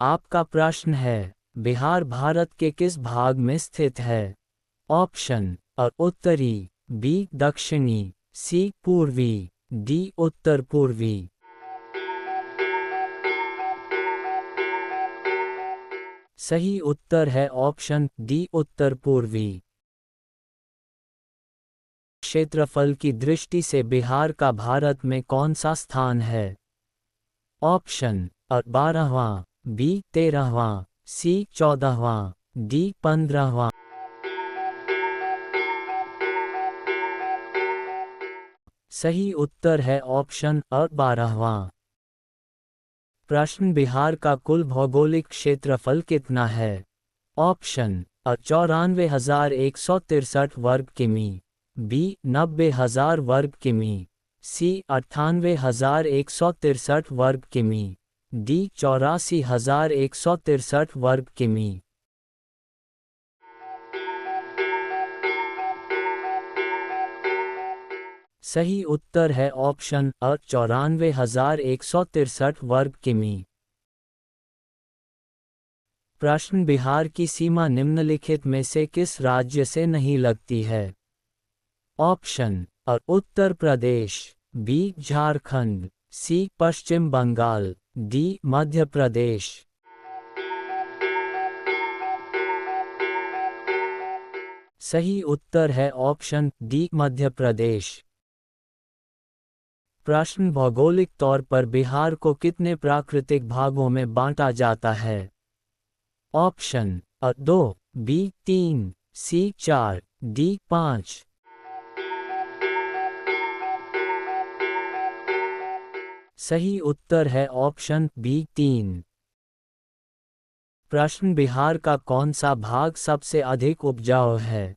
आपका प्रश्न है, बिहार भारत के किस भाग में स्थित है? ऑप्शन अ उत्तरी, बी दक्षिणी, सी पूर्वी, डी उत्तर पूर्वी। सही उत्तर है ऑप्शन डी उत्तर पूर्वी। क्षेत्रफल की दृष्टि से बिहार का भारत में कौन सा स्थान है? ऑप्शन अ 12वां, बी 13वां, सी 14वां, डी 15वां। सही उत्तर है ऑप्शन अ 12वां। प्रश्न, बिहार का कुल भौगोलिक क्षेत्रफल कितना है? ऑप्शन अ 94,163 वर्ग किमी, बी 90,000 वर्ग किमी, सी 98,163 वर्ग किमी, डी 84,163 वर्ग किमी। सही उत्तर है ऑप्शन अ 94,163 वर्ग किमी। प्रश्न, बिहार की सीमा निम्नलिखित में से किस राज्य से नहीं लगती है? ऑप्शन अ उत्तर प्रदेश, बी झारखंड, सी पश्चिम बंगाल, डी मध्य प्रदेश। सही उत्तर है ऑप्शन डी मध्य प्रदेश। प्रश्न, भौगोलिक तौर पर बिहार को कितने प्राकृतिक भागों में बांटा जाता है? ऑप्शन अ 2, बी 3, सी 4, डी 5। सही उत्तर है ऑप्शन बी 3। प्रश्न, बिहार का कौन सा भाग सबसे अधिक उपजाऊ है?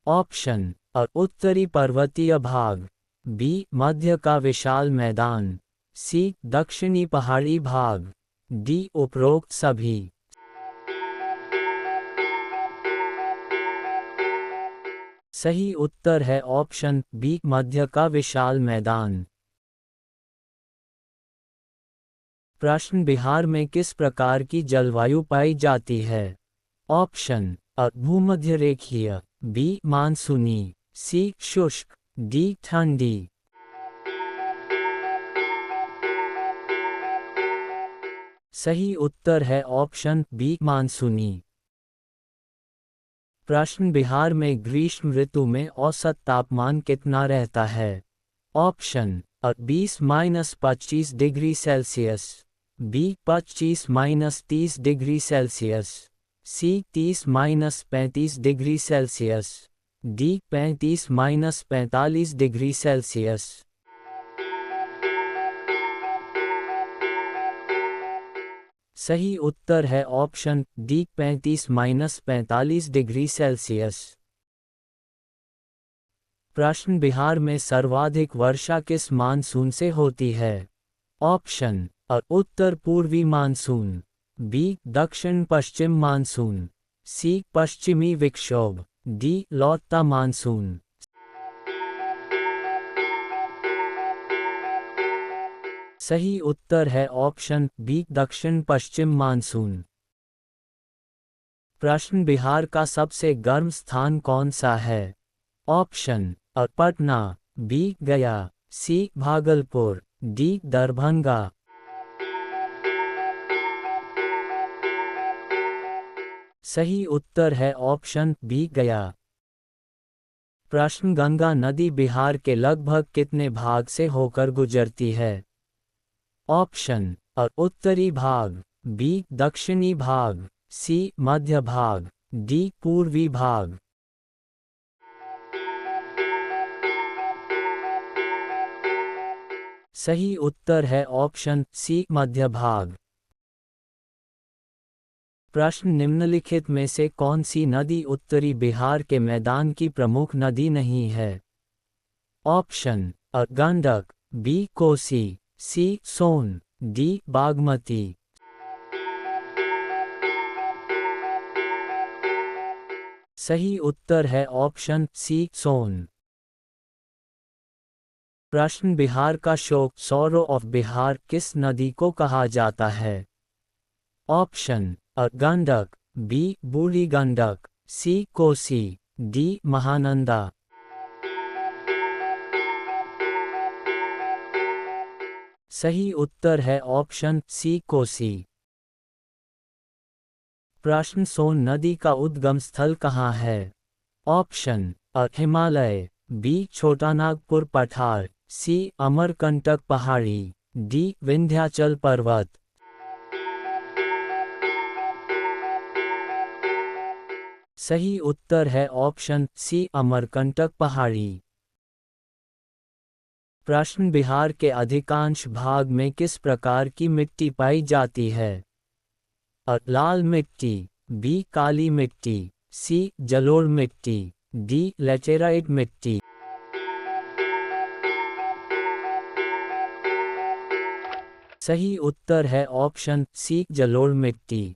ऑप्शन अ उत्तरी पर्वतीय भाग, बी मध्य का विशाल मैदान, सी दक्षिणी पहाड़ी भाग, डी उपरोक्त सभी। सही उत्तर है ऑप्शन बी मध्य का विशाल मैदान। प्रश्न, बिहार में किस प्रकार की जलवायु पाई जाती है? ऑप्शन अ भूमध्य रेखीय, बी मानसूनी, सी शुष्क, डी ठंडी। सही उत्तर है ऑप्शन बी मानसूनी। प्रश्न, बिहार में ग्रीष्म ऋतु में औसत तापमान कितना रहता है? Option A 20-25 degree Celsius, B 25-30 degree Celsius, C 30-35 degree Celsius, D 35-45 degree Celsius. सही उत्तर है ऑप्शन डी 35-45 डिग्री सेल्सियस। प्रश्न, बिहार में सर्वाधिक वर्षा किस मानसून से होती है? ऑप्शन अ उत्तर पूर्वी मानसून, बी दक्षिण पश्चिम मानसून, सी पश्चिमी विक्षोभ, डी लौटता मानसून। सही उत्तर है ऑप्शन बी दक्षिण पश्चिम मानसून। प्रश्न, बिहार का सबसे गर्म स्थान कौन सा है? ऑप्शन अ पटना, बी गया, सी भागलपुर, डी दरभंगा। सही उत्तर है ऑप्शन बी गया। प्रश्न, गंगा नदी बिहार के लगभग कितने भाग से होकर गुजरती है? ऑप्शन अ उत्तरी भाग, बी दक्षिणी भाग, सी मध्य भाग, डी पूर्वी भाग। सही उत्तर है ऑप्शन सी मध्य भाग। प्रश्न, निम्नलिखित में से कौन सी नदी उत्तरी बिहार के मैदान की प्रमुख नदी नहीं है? ऑप्शन अ गंडक, बी कोसी, सी सोन, डी बागमती। सही उत्तर है ऑप्शन सी सोन। प्रश्न, बिहार का शोक सौरो ऑफ बिहार किस नदी को कहा जाता है? ऑप्शन अ गंडक, बी बूढ़ी गंडक, सी कोसी, डी महानंदा। सही उत्तर है ऑप्शन सी कोसी। प्रश्न सोन नदी का उद्गम स्थल कहाँ है? ऑप्शन अ हिमालय, बी छोटा नागपुर पठार, सी अमरकंटक पहाड़ी, डी विंध्याचल पर्वत। सही उत्तर है ऑप्शन सी अमरकंटक पहाड़ी। प्रश्न बिहार के अधिकांश भाग में किस प्रकार की मिट्टी पाई जाती है? अ लाल मिट्टी, बी काली मिट्टी, सी जलोढ़ मिट्टी, डी लेटेराइट मिट्टी। सही उत्तर है ऑप्शन सी जलोढ़ मिट्टी।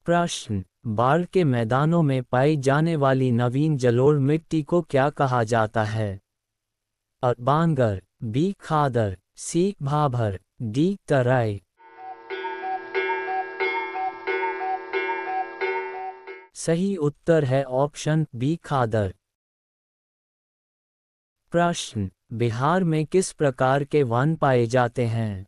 प्रश्न बाढ़ के मैदानों में पाई जाने वाली नवीन जलोढ़ मिट्टी को क्या कहा जाता है? अ बांगर, बी खादर, सी भाभर, डी तराई। सही उत्तर है ऑप्शन बी खादर। प्रश्न बिहार में किस प्रकार के वन पाए जाते हैं?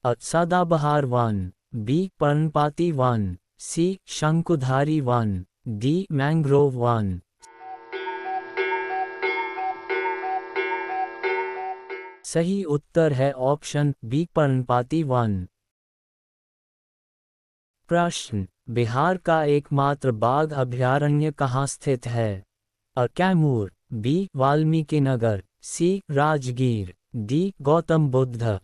अ सदाबहार वन, बी पर्णपाती वन, सी शंकुधारी वन, डी मैंग्रोव वन। सही उत्तर है ऑप्शन बी पर्णपाती वन। प्रश्न बिहार का एकमात्र बाघ अभयारण्य कहाँ स्थित है? अ कैमूर, बी वाल्मीकि नगर, सी राजगीर, डी गौतम बुद्ध।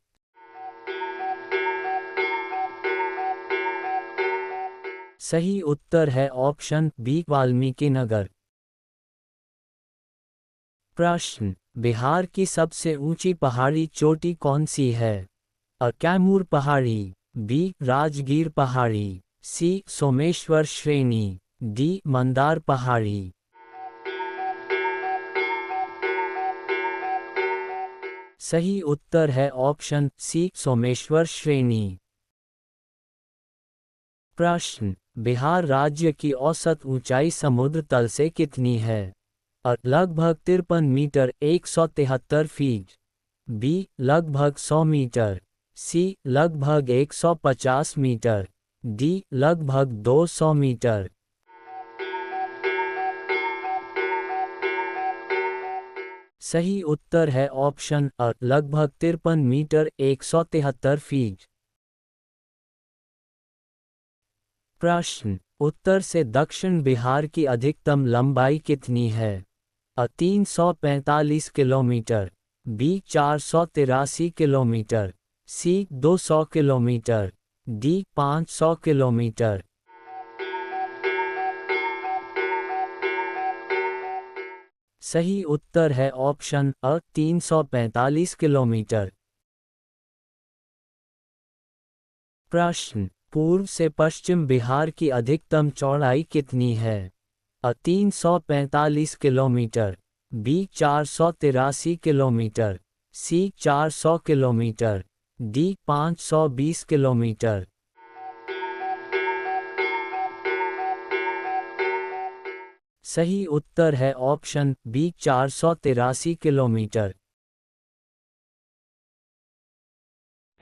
सही उत्तर है ऑप्शन बी वाल्मीकि नगर। प्रश्न बिहार की सबसे ऊंची पहाड़ी चोटी कौन सी है? अ कैमूर पहाड़ी, बी राजगीर पहाड़ी, सी सोमेश्वर श्रेणी, डी मंदार पहाड़ी। सही उत्तर है ऑप्शन सी सोमेश्वर श्रेणी। प्रश्न बिहार राज्य की औसत ऊंचाई समुद्र तल से कितनी है? अ लगभग 53 मीटर 173 फीट, बी लगभग 100 मीटर, सी लगभग 150 मीटर, डी लगभग 200 मीटर। सही उत्तर है ऑप्शन अ लगभग 53 मीटर 173 फीट। प्रश्न उत्तर से दक्षिण बिहार की अधिकतम लंबाई कितनी है? अ 345 किलोमीटर, बी 483 किलोमीटर, सी 200 किलोमीटर, डी 500 किलोमीटर। सही उत्तर है ऑप्शन अ 345 किलोमीटर। प्रश्न पूर्व से पश्चिम बिहार की अधिकतम चौड़ाई कितनी है? अ 345 किलोमीटर, बी 483 किलोमीटर, सी 400 किलोमीटर, डी 520 किलोमीटर। सही उत्तर है ऑप्शन बी 483 किलोमीटर।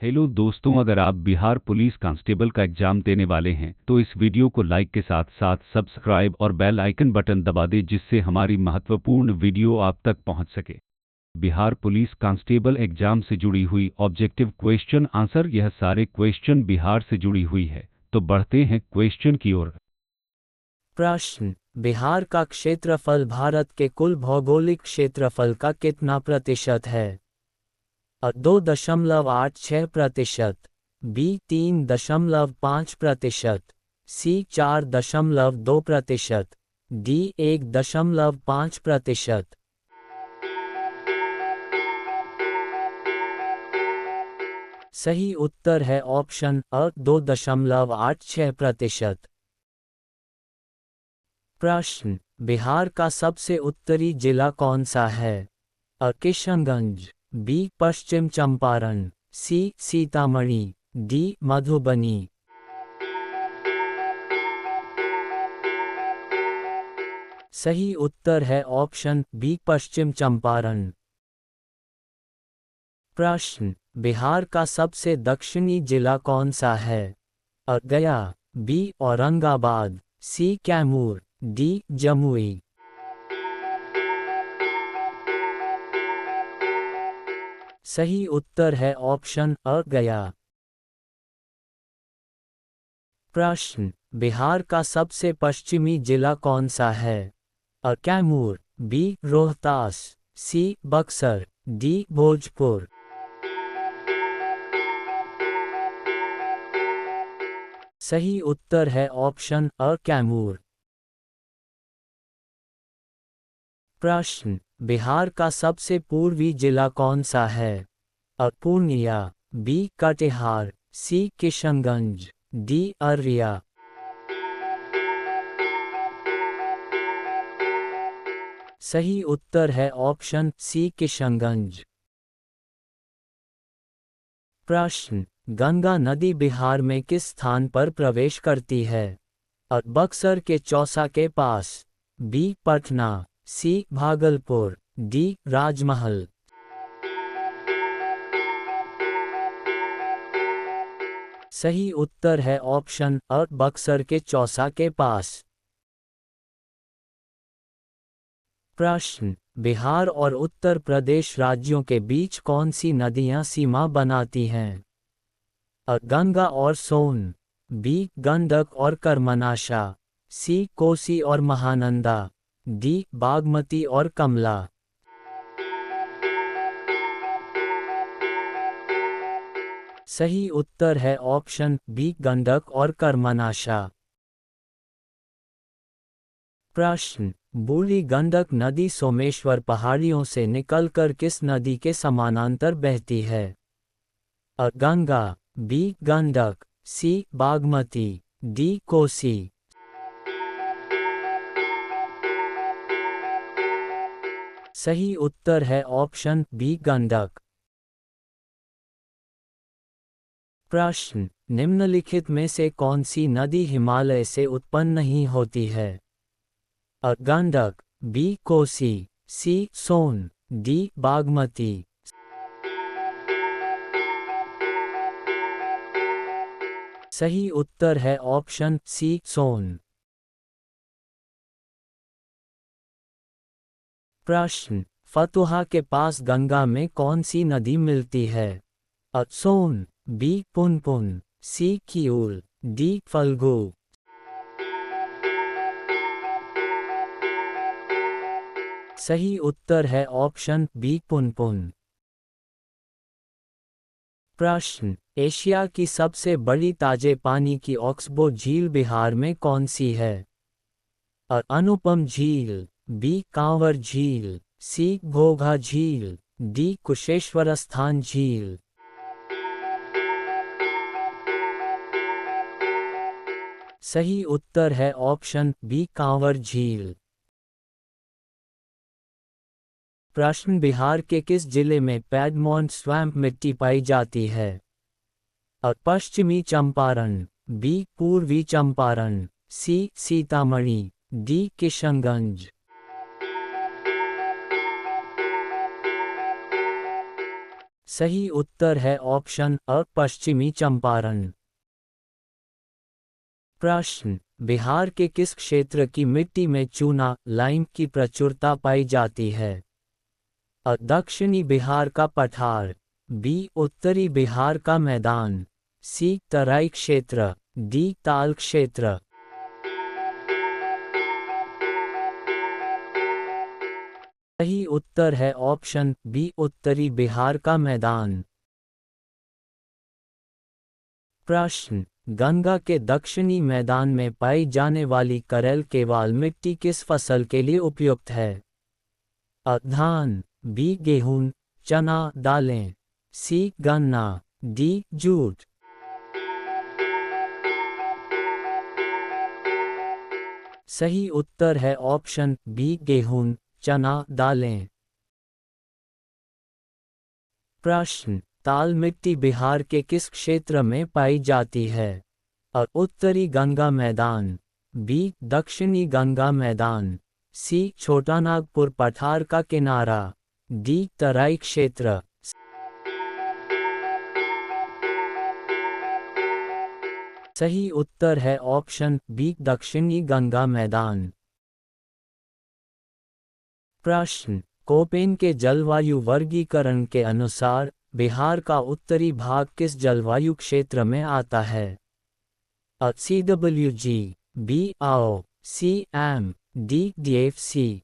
हेलो दोस्तों, अगर आप बिहार पुलिस कांस्टेबल का एग्जाम देने वाले हैं तो इस वीडियो को लाइक के साथ साथ सब्सक्राइब और बेल आइकन बटन दबा दें, जिससे हमारी महत्वपूर्ण वीडियो आप तक पहुंच सके। बिहार पुलिस कांस्टेबल एग्जाम से जुड़ी हुई ऑब्जेक्टिव क्वेश्चन आंसर, यह सारे क्वेश्चन बिहार से जुड़ी हुई है। तो बढ़ते हैं क्वेश्चन की ओर। प्रश्न बिहार का क्षेत्रफल भारत के कुल भौगोलिक क्षेत्रफल का कितना प्रतिशत है? अ 2.86%, बी 3.5%, सी 4.2%, डी 1.5%। सही उत्तर है ऑप्शन अ 2.86%। प्रश्न बिहार का सबसे उत्तरी जिला कौन सा है? अ किशनगंज, बी पश्चिम चंपारण, सी सीतामढ़ी, डी मधुबनी। सही उत्तर है ऑप्शन बी पश्चिम चंपारण। प्रश्न, बिहार का सबसे दक्षिणी जिला कौन सा है? अ गया, बी औरंगाबाद, सी कैमूर, डी जमुई। सही उत्तर है ऑप्शन अ गया। प्रश्न, बिहार का सबसे पश्चिमी जिला कौन सा है? अ कैमूर, बी रोहतास, सी बक्सर, डी भोजपुर। सही उत्तर है ऑप्शन अ कैमूर। प्रश्न, बिहार का सबसे पूर्वी जिला कौन सा है? अ पूर्णिया, बी कटिहार, सी किशनगंज, डी अररिया। सही उत्तर है ऑप्शन सी किशनगंज। प्रश्न, गंगा नदी बिहार में किस स्थान पर प्रवेश करती है? अ बक्सर के चौसा के पास, बी पटना, सी भागलपुर, डी राजमहल। सही उत्तर है ऑप्शन अ बक्सर के चौसा के पास। प्रश्न, बिहार और उत्तर प्रदेश राज्यों के बीच कौन सी नदियां सीमा बनाती हैं? अ गंगा और सोन, बी गंडक और कर्मनाशा, सी कोसी और महानंदा, डी बागमती और कमला। सही उत्तर है ऑप्शन बी गंडक और कर्मनाशा। प्रश्न, बूढ़ी गंडक नदी सोमेश्वर पहाड़ियों से निकलकर किस नदी के समानांतर बहती है? अ गंगा, बी गंडक, सी बागमती, डी कोसी। सही उत्तर है ऑप्शन बी गंडक। प्रश्न, निम्नलिखित में से कौन सी नदी हिमालय से उत्पन्न नहीं होती है? अ गंडक, बी कोसी, सी सोन, डी बागमती। सही उत्तर है ऑप्शन सी सोन। प्रश्न, फतुहा के पास गंगा में कौन सी नदी मिलती है? अ सोन, बी पुनपुन, सी किऊल, डी फल्गु। सही उत्तर है ऑप्शन बी पुनपुन। प्रश्न, एशिया की सबसे बड़ी ताजे पानी की ऑक्सबो झील बिहार में कौन सी है? अ अनुपम झील, बी कांवर झील, सी घोघा झील, डी कुशेश्वरस्थान झील। सही उत्तर है ऑप्शन बी कांवर झील। प्रश्न, बिहार के किस जिले में पैडमॉन्ट स्वैम्प मिट्टी पाई जाती है? अ पश्चिमी चंपारण, बी पूर्वी चंपारण, सी सीतामढ़ी, डी किशनगंज। सही उत्तर है ऑप्शन अ पश्चिमी चंपारण। प्रश्न, बिहार के किस क्षेत्र की मिट्टी में चूना लाइम की प्रचुरता पाई जाती है? अ दक्षिणी बिहार का पठार, बी उत्तरी बिहार का मैदान, सी तराई क्षेत्र, डी ताल क्षेत्र। सही उत्तर है ऑप्शन बी उत्तरी बिहार का मैदान। प्रश्न, गंगा के दक्षिणी मैदान में पाई जाने वाली करेल केवाल मिट्टी किस फसल के लिए उपयुक्त है? अ धान, बी गेहूं, चना दालें, सी गन्ना, डी जूट। सही उत्तर है ऑप्शन बी गेहूं, चना दालें। प्रश्न, ताल मिट्टी बिहार के किस क्षेत्र में पाई जाती है? अ. उत्तरी गंगा मैदान, बी. दक्षिणी गंगा मैदान, सी. छोटानागपुर पठार का किनारा, डी. तराई क्षेत्र। सही उत्तर है ऑप्शन बी. दक्षिणी गंगा मैदान। प्रश्न: कोपेन के जलवायु वर्गीकरण के अनुसार बिहार का उत्तरी भाग किस जलवायु क्षेत्र में आता है? अ. CWG, B. AO, C. AM, D. DFC।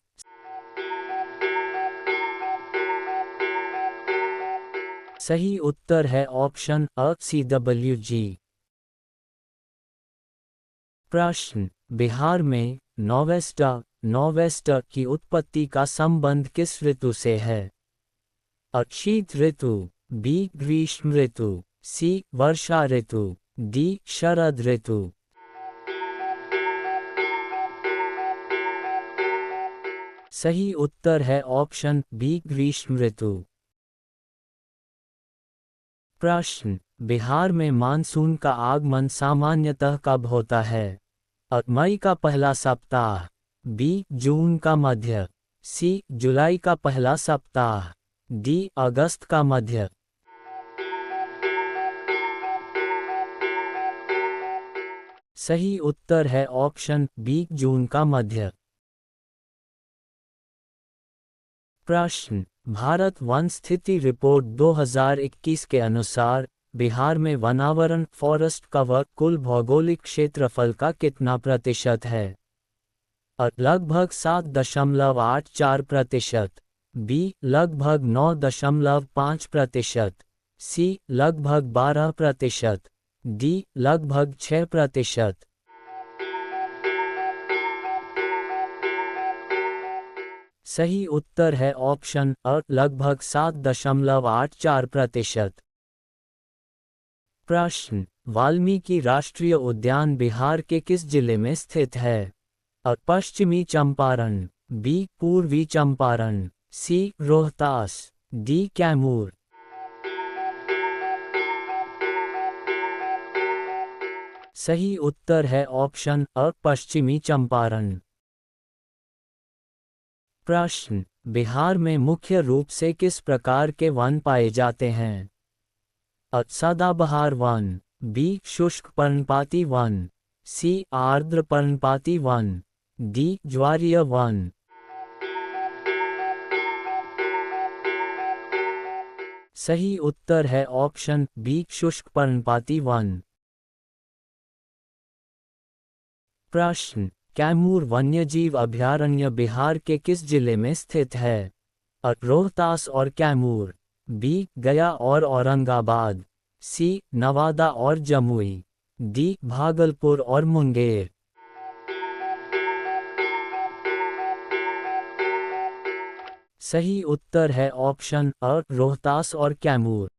सही उत्तर है ऑप्शन अ. CWG। प्रश्न: बिहार में नॉवेस्टर की उत्पत्ति का संबंध किस ऋतु से है? अ. शीत ऋतु, बी. ग्रीष्म ऋतु, सी. वर्षा ऋतु, डी. शरद ऋतु। सही उत्तर है ऑप्शन बी. ग्रीष्म ऋतु। प्रश्न: बिहार में मानसून का आगमन सामान्यतः कब होता है? अ. मई का पहला सप्ताह, बी. जून का मध्य, सी. जुलाई का पहला सप्ताह, डी. अगस्त का मध्य। सही उत्तर है ऑप्शन बी. जून का मध्य। प्रश्न: भारत वन स्थिति रिपोर्ट 2021 के अनुसार बिहार में वनावरण फॉरेस्ट कवर कुल भौगोलिक क्षेत्रफल का कितना प्रतिशत है? अ. लगभग 7.84%, बी. लगभग 9.5%, सी. लगभग 12%, डी. लगभग 6%। सही उत्तर है ऑप्शन अ. लगभग 7.84%। प्रश्न: वाल्मीकि राष्ट्रीय उद्यान बिहार के किस जिले में स्थित है? अ. पश्चिमी चंपारण, बी. पूर्वी चंपारण, सी. रोहतास, डी. कैमूर। सही उत्तर है ऑप्शन अ. पश्चिमी चंपारण। प्रश्न: बिहार में मुख्य रूप से किस प्रकार के वन पाए जाते हैं? अ. सदाबहार वन, बी. शुष्क पर्णपाती वन, सी. आर्द्र पर्णपाती वन, डी. ज्वारीय वन। सही उत्तर है ऑप्शन बी. शुष्क पर्णपाती वन। प्रश्न: कैमूर वन्यजीव अभयारण्य बिहार के किस जिले में स्थित है? अ. रोहतास और कैमूर, बी. गया और औरंगाबाद, सी. नवादा और जमुई, डी. भागलपुर और मुंगेर। सही उत्तर है ऑप्शन अ. रोहतास और कैमूर।